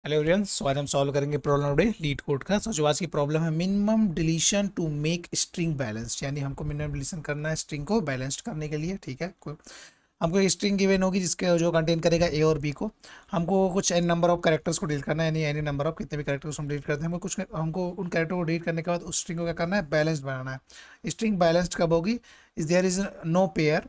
Hello everyone, सो आज हम solve करेंगे प्रॉब्लम नंबर लीड कोड का। जो आज की प्रॉब्लम है minimum deletion to make string balanced, यानी हमको मिनिमम डिलीशन करना है स्ट्रिंग को बैलेंस्ड करने के लिए। ठीक है, कोई हमको एक स्ट्रिंग गिवन होगी जिसके जो कंटेन करेगा ए और बी को। हमको कुछ एन नंबर ऑफ कैरेक्टर्स को डिलीट करना है, यानी एनी नंबर ऑफ कितने भी कैरेक्टर्स हम डिलीट करते हैं। हमको उन कैरेक्टर को डिलीट करने के बाद उस स्ट्रिंग को क्या करना है, बैलेंस्ड बनाना है। स्ट्रिंग बैलेंस्ड कब होगी? Is there is no pair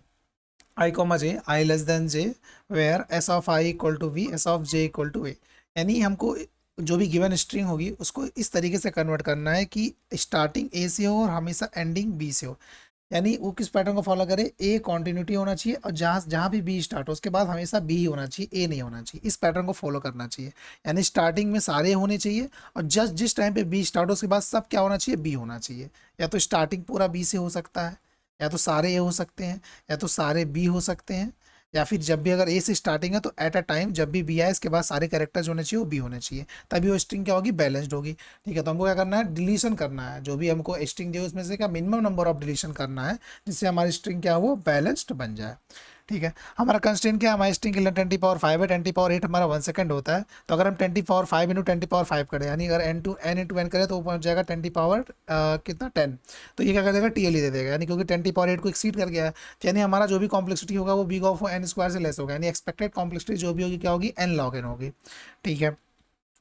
I comma J, I less than J, where S of I equal to V, S of J equal to A. यानी हमको जो भी गिवन स्ट्रिंग होगी उसको इस तरीके से कन्वर्ट करना है कि स्टार्टिंग ए से हो और हमेशा एंडिंग बी से हो। यानी वो किस पैटर्न को फॉलो करे, ए कॉन्टिन्यूटी होना चाहिए और जहाँ जहाँ भी बी स्टार्ट हो उसके बाद हमेशा बी होना चाहिए, ए नहीं होना चाहिए। इस पैटर्न को फॉलो करना चाहिए। यानी स्टार्टिंग में सारे होने चाहिए और जस्ट जिस टाइम पे बी स्टार्ट हो उसके बाद सब क्या होना चाहिए, बी होना चाहिए। या तो स्टार्टिंग पूरा बी से हो सकता है, या तो सारे ए हो सकते हैं, या तो सारे बी हो सकते हैं, या फिर जब भी अगर ए से स्टार्टिंग है तो एट अ टाइम जब भी बी आए इसके बाद सारे कैरेक्टर्स होने चाहिए वो बी होने चाहिए, तभी वो स्ट्रिंग क्या होगी, बैलेंस्ड होगी। ठीक है, तो हमको क्या करना है, डिलीशन करना है। जो भी हमको स्ट्रिंग दी उसमें से क्या मिनिमम नंबर ऑफ डिलीशन करना है जिससे हमारी स्ट्रिंग क्या है, वो बैलेंस्ड बन जाए। ठीक है, हमारा कंस्टेंट क्या है, हमारी स्ट्रिंग के लिए 10 की पावर 5 है, 10 की पावर 8 हमारा 1 सेकंड होता है। तो अगर हम 10 की पावर 5 इंटू 10 की पावर 5 करें, यानी अगर N to N into N करें तो वो पहुंच जाएगा 10 की पावर कितना 10। तो ये क्या कर देगा, टीएल दे देगा, यानी क्योंकि 10 की पावर 8 को एक्सीड कर गया है। तो यानी हमारा जो भी कॉम्प्लेक्सिटी होगा वो बी ऑफ एन स्क्वायर से लेस होगा, यानी एक्सपेक्टेड कॉम्प्लेक्सिटी जो भी होगी क्या होगी, एन लॉग एन होगी। ठीक है,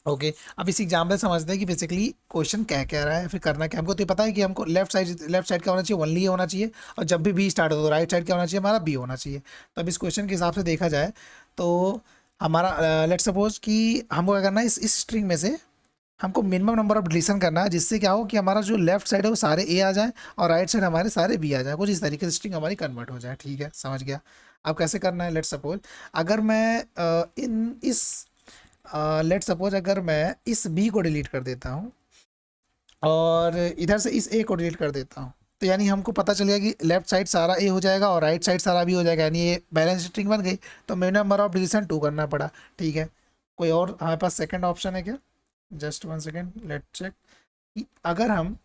ओके। अब इस एग्जाम्पल समझते हैं कि बेसिकली क्वेश्चन क्या कह रहा है, फिर करना क्या। हमको तो ये पता है कि हमको लेफ्ट साइड क्या होना चाहिए, ओनली होना चाहिए। और जब भी बी स्टार्ट हो तो राइट साइड क्या होना चाहिए, हमारा बी होना चाहिए। तो अब इस क्वेश्चन के हिसाब से देखा जाए तो हमारा लेट सपोज कि हमको क्या करना है, इस स्ट्रिंग में से हमको मिनिमम नंबर ऑफ डिलीशन करना है जिससे क्या हो कि हमारा जो लेफ्ट साइड है वो सारे ए आ जाए और राइट साइड हमारे सारे बी आ जाए, कुछ इस तरीके से स्ट्रिंग हमारी कन्वर्ट हो जाए। ठीक है, समझ गया। अब कैसे करना है, लेट सपोज अगर मैं इन इस लेट सपोज अगर मैं इस बी को डिलीट कर देता हूँ और इधर से इस ए को डिलीट कर देता हूँ, तो यानी हमको पता चलेगा कि लेफ्ट साइड सारा ए हो जाएगा और राइट साइड सारा बी हो जाएगा, यानी ये बैलेंस स्ट्रिंग बन गई। तो मिनिमम नंबर ऑफ डिलीशन 2 करना पड़ा। ठीक है, कोई और हमारे पास सेकंड ऑप्शन है क्या? Just 1 second, let check. अगर हम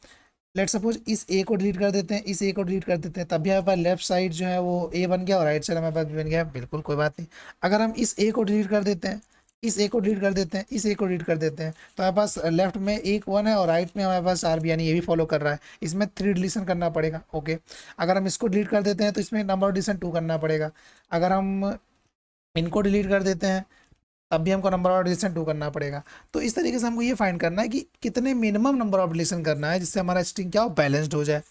लेट सपोज इस ए को डिलीट कर देते हैं, इस ए को डिलीट कर देते हैं, तब भी हमारे पास लेफ्ट साइड जो है वो ए बन गया और राइट साइड हमारे पास बी बन गया, बिल्कुल कोई बात नहीं। अगर हम इस ए को डिलीट कर देते हैं, इस ए को डिलीट कर देते हैं, इस ए को डिलीट कर देते हैं, तो हमारे पास लेफ्ट में एक 1 है और राइट में हमारे पास आर बी, यानी ये भी फॉलो कर रहा है। इसमें 3 डिलीशन करना पड़ेगा। ओके, अगर हम इसको डिलीट कर देते हैं तो इसमें नंबर ऑफ डिलीशन 2 करना पड़ेगा। अगर हम इनको डिलीट कर देते हैं तब भी हमको नंबर ऑफ डिलीशन 2 करना पड़ेगा। तो इस तरीके से हमको ये फाइंड करना है कि कितने मिनिमम नंबर ऑफ डिलीशन करना है जिससे हमारा स्ट्रिंग क्या हो, बैलेंस्ड हो जाए।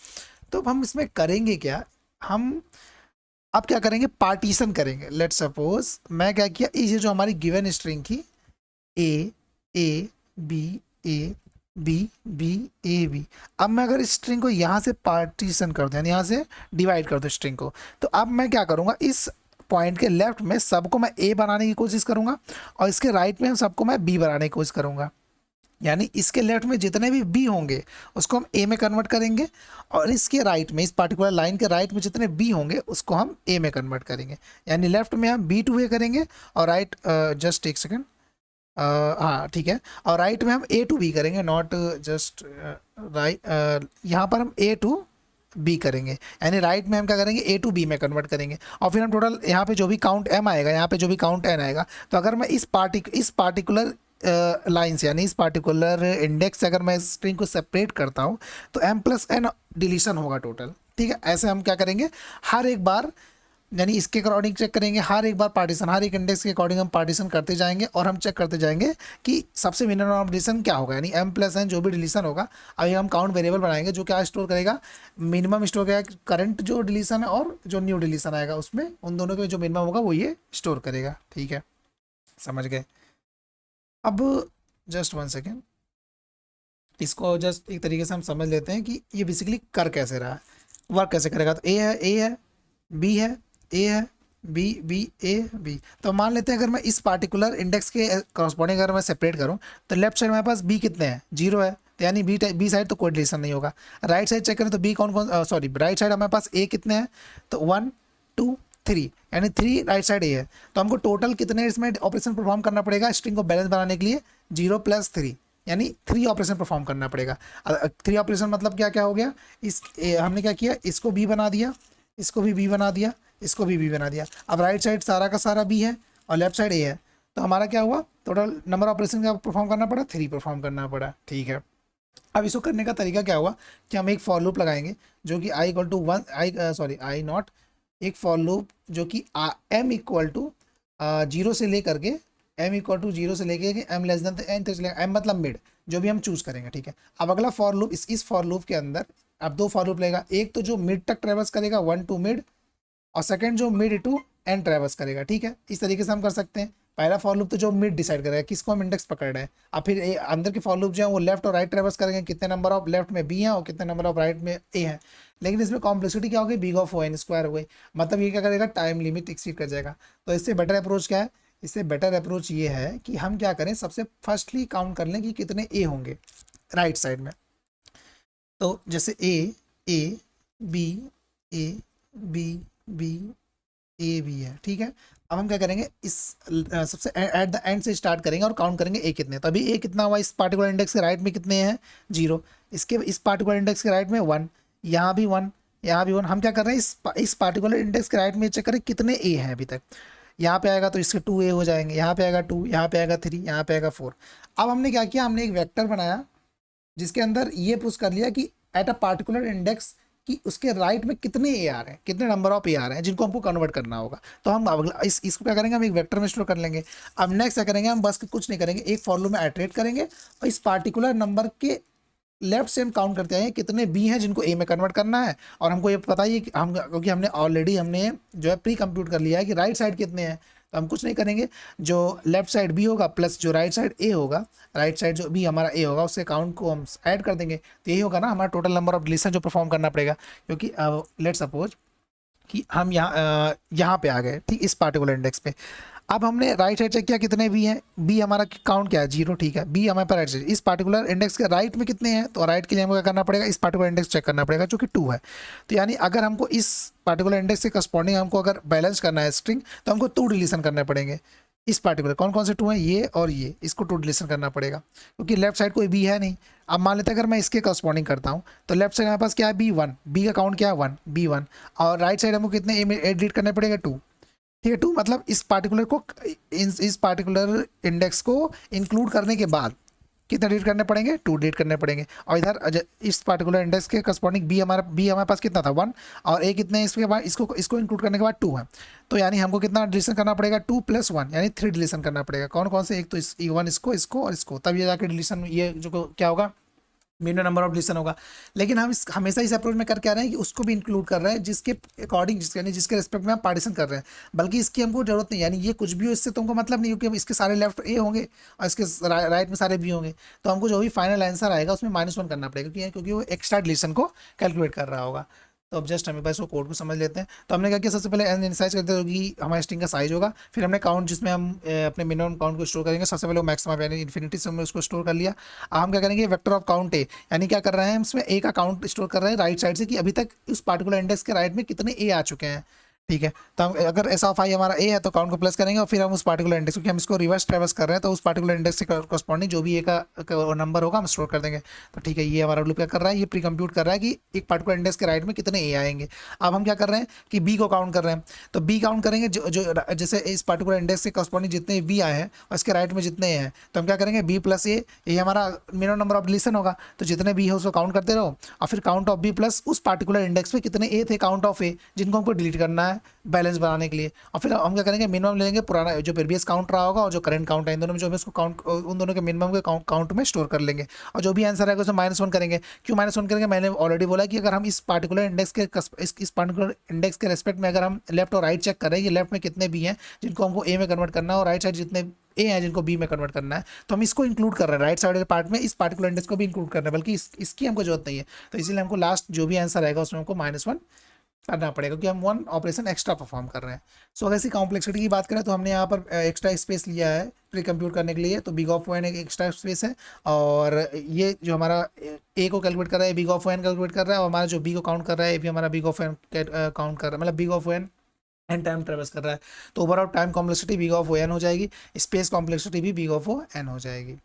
तो अब हम इसमें करेंगे क्या, हम अब क्या करेंगे, पार्टीशन करेंगे। लेट सपोज मैं क्या किया, ये जो हमारी गिवन स्ट्रिंग थी A B A B B A B, अब मैं अगर इस स्ट्रिंग को यहाँ से पार्टीशन कर दूँ, यानी यहाँ से डिवाइड कर दूँ स्ट्रिंग को, तो अब मैं क्या करूँगा, इस पॉइंट के लेफ्ट में सबको मैं ए बनाने की कोशिश करूँगा और इसके राइट में सबको मैं बी बनाने की कोशिश करूँगा। यानी इसके लेफ्ट में जितने भी बी होंगे उसको हम ए में कन्वर्ट करेंगे और इसके राइट में, इस पर्टिकुलर लाइन के राइट में जितने बी होंगे उसको हम ए में कन्वर्ट करेंगे। यानी लेफ्ट में हम बी टू ए करेंगे और राइट, जस्ट एक सेकेंड, हाँ ठीक है, और राइट में हम ए टू बी करेंगे, नॉट जस्ट राइट, यहाँ पर हम ए टू बी करेंगे। यानी राइट में हम क्या करेंगे, ए टू बी में कन्वर्ट करेंगे और फिर हम टोटल यहाँ पे जो भी काउंट एम आएगा, यहाँ पे जो भी काउंट एन आएगा, तो अगर मैं इस पार्टिकुलर लाइन से, यानी इस पार्टिकुलर इंडेक्स से अगर मैं स्ट्रिंग को सेपरेट करता हूँ तो एम प्लस एन डिलीशन होगा टोटल। ठीक है, ऐसे हम क्या करेंगे, हर एक बार, यानी इसके अकॉर्डिंग चेक करेंगे, हर एक बार पार्टीशन, हर एक इंडेक्स के अकॉर्डिंग हम पार्टीशन करते जाएंगे और हम चेक करते जाएंगे कि सबसे मिनिमम ऑफ डिलीशन क्या होगा, यानी एम प्लस एन जो भी डिलीशन होगा। अभी हम काउंट वेरिएबल बनाएंगे जो क्या स्टोर करेगा, मिनिमम स्टोर करेगा करंट जो डिलीशन है और जो न्यू डिलीशन आएगा उसमें, उन दोनों के जो मिनिमम होगा वो ये स्टोर करेगा। ठीक है, समझ गए। अब जस्ट 1 सेकेंड, इसको जस्ट एक तरीके से हम समझ लेते हैं कि ये बेसिकली कर कैसे रहा है, वर्क कैसे करेगा। तो ए है बी है, ए है बी बी ए बी। तो मान लेते हैं अगर मैं इस पार्टिकुलर इंडेक्स के करस्पॉन्डिंग अगर मैं सेपरेट करूं तो लेफ्ट साइड मेरे पास बी कितने हैं, 0 है, तो यानी बी साइड तो कोई डिलीशन नहीं होगा। राइट साइड चेक करें तो बी कौन कौन, सॉरी राइट साइड हमारे पास ए कितने हैं, तो 1 2 3, यानी 3 राइट साइड ए है। तो हमको टोटल कितने इसमें ऑपरेशन परफॉर्म करना पड़ेगा स्ट्रिंग को बैलेंस बनाने के लिए, 0 + 3, यानी 3 ऑपरेशन परफॉर्म करना पड़ेगा। 3 ऑपरेशन मतलब क्या क्या हो गया, हमने क्या किया, इसको बी बना दिया, इसको भी बी बना दिया, इसको भी बी बना दिया। अब राइट साइड सारा का सारा बी है और लेफ्ट साइड ए है, तो हमारा क्या हुआ, टोटल नंबर ऑपरेशन का परफॉर्म करना पड़ा, 3 परफॉर्म करना पड़ा, ठीक है। अब इसको करने का तरीका क्या हुआ कि हम एक फॉर लूप लगाएंगे जो कि I equal to one, I not, एक फॉर लूप जो कि एम इक्वल टू जीरो से लेकर के, एम इक्वल टू जीरो से लेके एम लेस देन एन तक चलेगा, एम मतलब मिड, जो भी हम चूज करेंगे, ठीक है। अब अगला फॉर लूप, इस फॉर लूप के अंदर अब 2 फॉर लूप लेगा, एक तो जो मिड तक ट्रेवर्स करेगा 1 टू मिड, और सेकंड जो मिड टू एन ट्रेवर्स करेगा, ठीक है। इस तरीके से हम कर सकते हैं। पहला फॉर लूप तो जो मिड डिसाइड करेगा, किसको हम इंडेक्स पकड़ रहे हैं। अब फिर अंदर के फॉर लूप जो है वो लेफ्ट और राइट ट्रेवर्स करेंगे, कितने नंबर ऑफ लेफ्ट में बी हैं और कितने नंबर ऑफ राइट में ए हैं। लेकिन इसमें कॉम्प्लेक्सिटी क्या होगी, big of O N square हो गई, मतलब ये क्या करेगा, टाइम लिमिट एक्सीड कर जाएगा। तो इससे बेटर अप्रोच क्या है, इससे बेटर अप्रोच ये है कि हम क्या करें, सबसे फर्स्टली काउंट कर लें कि कितने ए होंगे राइट साइड में। तो जैसे A B A B B A भी है, ठीक है। अब हम क्या करेंगे, इस सबसे एट द एंड से स्टार्ट करेंगे और काउंट करेंगे ए कितने। तो अभी ए कितना हुआ, इस पार्टिकुलर इंडेक्स के राइट में कितने हैं, 0, इसके इस पार्टिकुलर इंडेक्स के राइट में 1, यहाँ भी 1, यहाँ भी 1। हम क्या कर रहे हैं, इस पार्टिकुलर इंडेक्स के राइट में चेक करें कितने ए हैं अभी तक। यहाँ पे आएगा तो इसके 2 ए हो जाएंगे, यहाँ पे आएगा 2, यहाँ पे आएगा 3, यहाँ पे आएगा 4। अब हमने क्या किया, हमने एक वेक्टर बनाया जिसके अंदर ये पुश कर लिया कि एट अ पार्टिकुलर इंडेक्स कि उसके राइट में कितने ए आ रहे हैं, कितने नंबर ऑफ ए आ रहे हैं जिनको हमको कन्वर्ट करना होगा। तो हम अगला इसको क्या करेंगे, हम एक वेक्टर में स्टोर कर लेंगे। अब नेक्स्ट क्या करेंगे, हम बस कुछ नहीं करेंगे, एक फॉर लूप में आइटरेट करेंगे और इस पार्टिकुलर नंबर के लेफ्ट से हम काउंट करते हैं कितने बी हैं जिनको ए में कन्वर्ट करना है। और हमको ये पता ही कि हम, क्योंकि हमने ऑलरेडी हमने जो है प्री कंप्यूट कर लिया है कि राइट साइड कितने हैं, तो हम कुछ नहीं करेंगे, जो लेफ्ट साइड बी होगा प्लस जो राइट साइड ए होगा, राइट साइड जो बी हमारा ए होगा उससे काउंट को हम ऐड कर देंगे। तो यही होगा ना हमारा टोटल नंबर ऑफ डिलीशन जो परफॉर्म करना पड़ेगा। क्योंकि लेट सपोज कि हम यहाँ पे आ गए, ठीक, इस पार्टिकुलर इंडेक्स पे। अब हमने राइट साइड चेक किया कितने बी हैं, बी हमारा काउंट क्या है, 0, ठीक है। बी हमारे पास राइट साइड, इस पार्टिकुलर इंडेक्स के राइट में कितने हैं, तो राइट के लिए हमको क्या करना पड़ेगा, इस पार्टिकुलर इंडेक्स चेक करना पड़ेगा जो कि 2 है। तो यानी अगर हमको इस पार्टिकुलर इंडेक्स के करस्पॉन्डिंग हमको अगर बैलेंस करना है स्ट्रिंग, तो हमको 2 डिलीशन करने पड़ेंगे। इस पार्टिकुलर कौन कौन से 2 हैं, ये और ये, इसको 2 डिलीशन करना पड़ेगा क्योंकि लेफ्ट साइड कोई बी है नहीं। अब मान लेते हैं अगर मैं इसके करस्पॉन्डिंग करता हूँ तो लेफ्ट साइड हमारे पास क्या है, B1, बी का काउंट क्या है 1, B1, और राइट साइड हमको कितने एडिट करने पड़ेगा 2, ठीक है। 2 मतलब इस पार्टिकुलर को, इस पार्टिकुलर इंडेक्स को इंक्लूड करने के बाद कितने डिलीट करने पड़ेंगे, 2 डिलीट करने पड़ेंगे। और इधर इस पार्टिकुलर इंडेक्स के करस्पॉन्डिंग बी हमारे पास कितना था 1, और ए कितने इसके बाद इसको इंक्लूड करने के बाद 2 है। तो यानी हमको कितना डिलीशन करना पड़ेगा, 2 + 1 यानी 3 डिलीशन करना पड़ेगा। कौन कौन से, एक तो इस 1 इसको और इसको, तब ये जाकर डिलीशन ये जो क्या होगा, मिनिमम नंबर ऑफ डिलीशन होगा। लेकिन हम हमेशा इस अप्रोच में कर क्या रहे हैं कि उसको भी इंक्लूड कर रहे हैं जिसके अकॉर्डिंग, यानी जिसके रिस्पेक्ट में हम पार्टीशन कर रहे हैं। बल्कि इसकी हमको जरूरत नहीं, यानी ये कुछ भी हो इससे तुमको मतलब नहीं, क्योंकि इसके सारे लेफ्ट ए होंगे और इसके राइट में सारे बी होंगे। तो हमको जो भी फाइनल आंसर आएगा उसमें -1 करना पड़ेगा, क्योंकि वो एक्स्ट्रा डिलीशन को कैलकुलेट कर रहा होगा। तो अब जस्ट हम एक बार इसको कोड को समझ लेते हैं। तो हमने क्या किया, सबसे पहले एन इनिशियलाइज करते हैं कि हमारा स्ट्रिंग का साइज होगा। फिर हमने काउंट जिसमें हम अपने मिनिमम काउंट को स्टोर करेंगे, सबसे पहले वो मैक्सिमम यानी इन्फिनिटी से हमने उसको स्टोर कर लिया। अब हम क्या करेंगे, वेक्टर ऑफ काउंट ए, यानी क्या कर रहे हैं हम इसमें ए का काउंट स्टोर कर रहे हैं राइट साइड से कि अभी तक उस पार्टिकुलर इंडेक्स के राइट में कितने ए आ चुके हैं, ठीक है। तो हम अगर एस ऑफ आई हमारा ए है तो काउंट को प्लस करेंगे और फिर हम उस पार्टिकुलर इंडेक्स, क्योंकि हम इसको रिवर्स ट्रेवर्स कर रहे हैं, तो उस पार्टिकुलर इंडेक्स से करस्पॉन्डिंग जो भी ए का नंबर होगा हम स्टोर कर देंगे। तो ठीक है, ये हमारा लूप क्या कर रहा है, ये प्री कंप्यूट कर रहा है कि एक पार्टिकुलर इंडेक्स के राइट में कितने ए आएंगे। अब हम क्या कर रहे हैं कि बी को काउंट कर रहे हैं, तो बी काउंट करेंगे जो जैसे इस पार्टिकुलर इंडेक्स से करस्पॉन्डिंग जितने बी आए हैं और इसके राइट में जितने हैं, तो हम क्या करेंगे बी + ए, ये हमारा मिनिमम नंबर ऑफ डिलीशन होगा। तो जितने बी है उसको काउंट करते रहो और फिर काउंट ऑफ बी प्लस उस पार्टिकुलर इंडेक्स पे कितने ए थे, काउंट ऑफ ए, जिनको हमको डिलीट करना है बैलेंस बनाने के लिए। और फिर हम क्या करेंगे, मिनिमम ले लेंगे पुराना जो प्रीवियस काउंट रहा होगा और जो करंट काउंट है, इन दोनों में जो है उसको काउंट, उन दोनों के मिनिमम के काउंट में स्टोर कर लेंगे। और जो भी आंसर आएगा उसमें -1 करेंगे। क्यों -1 करेंगे, मैंने ऑलरेडी बोला कि अगर हम इस पार्टिकुलर इंडेक्स के इस पार्टिकुलर इंडेक्स के रेस्पेक्ट में अगर हम लेफ्ट और राइट चेक कर रहे हैं कि लेफ्ट में कितने बी हैं जिनको हमको ए में कन्वर्ट करना है और राइट साइड जितने ए हैं जिनको बी में कन्वर्ट करना है, तो हम इसको इंक्लूड कर रहे हैं राइट साइड वाले पार्ट में, इस पार्टिकुलर इंडेक्स को भी इंक्लूड करना है, बल्कि इसकी हमको जरूरत नहीं है। तो इसीलिए हमको लास्ट जो भी आंसर आएगा उसमें हमको -1 करना पड़ेगा, क्योंकि हम 1 ऑपरेशन एक्स्ट्रा परफॉर्म कर रहे हैं। सो अगर इसी कॉम्प्लेक्सिटी की बात करें तो हमने यहाँ पर एक्स्ट्रा स्पेस लिया है प्री कंप्यूट करने के लिए, तो बिग ऑफ ओएन एक एक्स्ट्रा स्पेस है। और ये जो हमारा ए को कैलकुलेट कर रहा है बिग ऑफ ओएन कैलकुलेट कर रहा है, और हमारा जो बी को काउंट कर रहा है ये भी हमारा बिग ऑफ ओएन काउंट कर रहा है, मतलब big of O N N time traverse कर रहा है। तो overall time complexity big of O N हो जाएगी, स्पेस कॉम्प्लेक्सिटी भी बिग ऑफ ओ एन हो जाएगी।